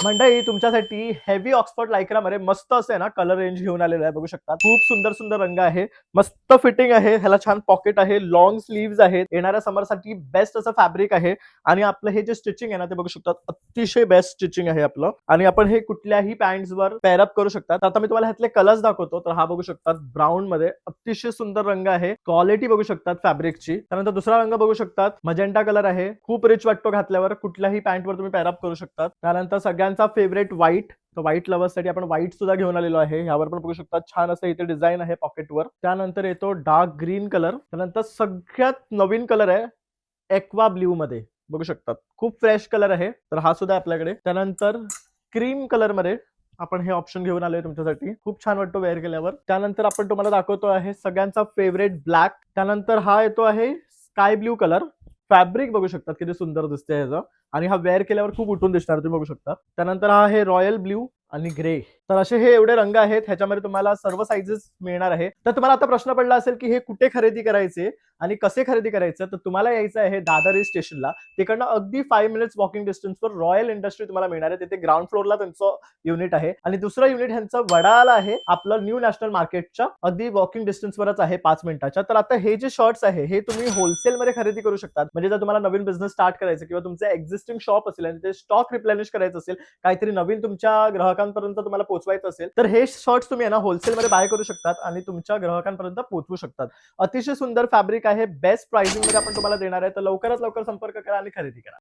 मंडळी तुमच्यासाठी heavy Oxford lycra मध्ये मस्त असे ना कलर रेंज घेऊन आलेलो आहे. बघू शकता खूप सुंदर सुंदर रंग आहे, मस्त फिटिंग आहे, ह्याला छान पॉकेट आहे, लॉंग स्लीव्स आहेत, येणाऱ्या समर साठी बेस्ट असं फॅब्रिक आहे. आणि आपलं हे जे स्टिचिंग आहे ना ते बघू शकतात अतिशय बेस्ट स्टिचिंग आहे आपलं. आणि आपण हे कुठल्याही पॅन्ट्स वर पेअर अप करू शकता. आता मी तुम्हाला ह्यातले कलर्स दाखवतो. तर हा बघू शकतात ब्राऊन मध्ये अतिशय सुंदर रंग आहे, क्वालिटी बघू शकतात फॅब्रिकची. त्यानंतर दुसरा रंग बघू शकतात मजेंटा कलर आहे, खूप रिच वाटतो घातल्यावर, कुठल्याही पॅन्ट वर तुम्ही पेअर अप करू शकता. त्यानंतर सगळ्यांचा फेवरेट व्हाईट, तर व्हाईट लवर्स साठी आपण व्हाईट सुद्धा घेऊन आलेलो आहे. यावर पण बघू शकता छान असं इथे डिझाईन आहे पॉकेटवर. त्यानंतर येतो डार्क ग्रीन कलर. त्यानंतर सगळ्यात नवीन कलर आहे एक्वा ब्ल्यू मध्ये, बघू शकतात खूप फ्रेश कलर आहे, तर हा सुद्धा आपल्याकडे. त्यानंतर क्रीम कलर मध्ये आपण हे ऑप्शन घेऊन आलोय तुमच्यासाठी, खूप छान वाटतो वेअर केल्यावर. त्यानंतर आपण तुम्हाला दाखवतो आहे सगळ्यांचा फेवरेट ब्लॅक. त्यानंतर हा येतो आहे स्काय ब्ल्यू कलर. फॅब्रिक बघू शकतात किती सुंदर दिसते ह्याचं, आणि हा वेअर केल्यावर खूप उठून दिसणार, तुम्ही बघू शकता. त्यानंतर हा आहे रॉयल ब्ल्यू आणि ग्रे. तर असे हे एवढे रंग आहेत, ह्याच्यामध्ये तुम्हाला सर्व साइजेस मिळणार आहे. तर तुम्हाला आता प्रश्न पडला असेल की हे कुठे खरेदी करायचे आणि कसे खरेदी करायचं, तर तुम्हाला यायचं आहे दादर स्टेशनला. तिकडनं अगदी 5 मिनिट्स वॉकिंग डिस्टन्सवर रॉयल इंडस्ट्री तुम्हाला मिळणार आहे. तिथे ग्राउंड फ्लोअरला त्यांचं युनिट आहे, आणि दुसरं युनिट ह्यांचं वडाळाला आहे, आपलं न्यू नॅशनल मार्केटच्या अगदी वॉकिंग डिस्टन्सवरच आहे 5 मिनिटाच्या. तर आता हे जे शर्ट्स आहे हे तुम्ही होलसेल मध्ये खरेदी करू शकता. म्हणजे जर तुम्हाला नवीन बिझनेस स्टार्ट करायचं किंवा तुमचं एक्झिस्टिंग शॉप असेल आणि ते स्टॉक रिप्लेनिश करायचं असेल, काहीतरी नवीन तुमच्या ग्राहकांपर्यंत तुम्हाला पोहोचवायचं असेल, तर हे शर्ट्स तुम्ही ना होलसेल मध्ये बाय करू शकतात आणि तुमच्या ग्राहकांपर्यंत पोहोचवू शकतात. अतिशय सुंदर फॅब्रिक आहे, बेस्ट प्राइसिंग मध्ये आपण तुम्हाला देणार आहे. तर लवकरात लवकर संपर्क करा आणि खरेदी करा.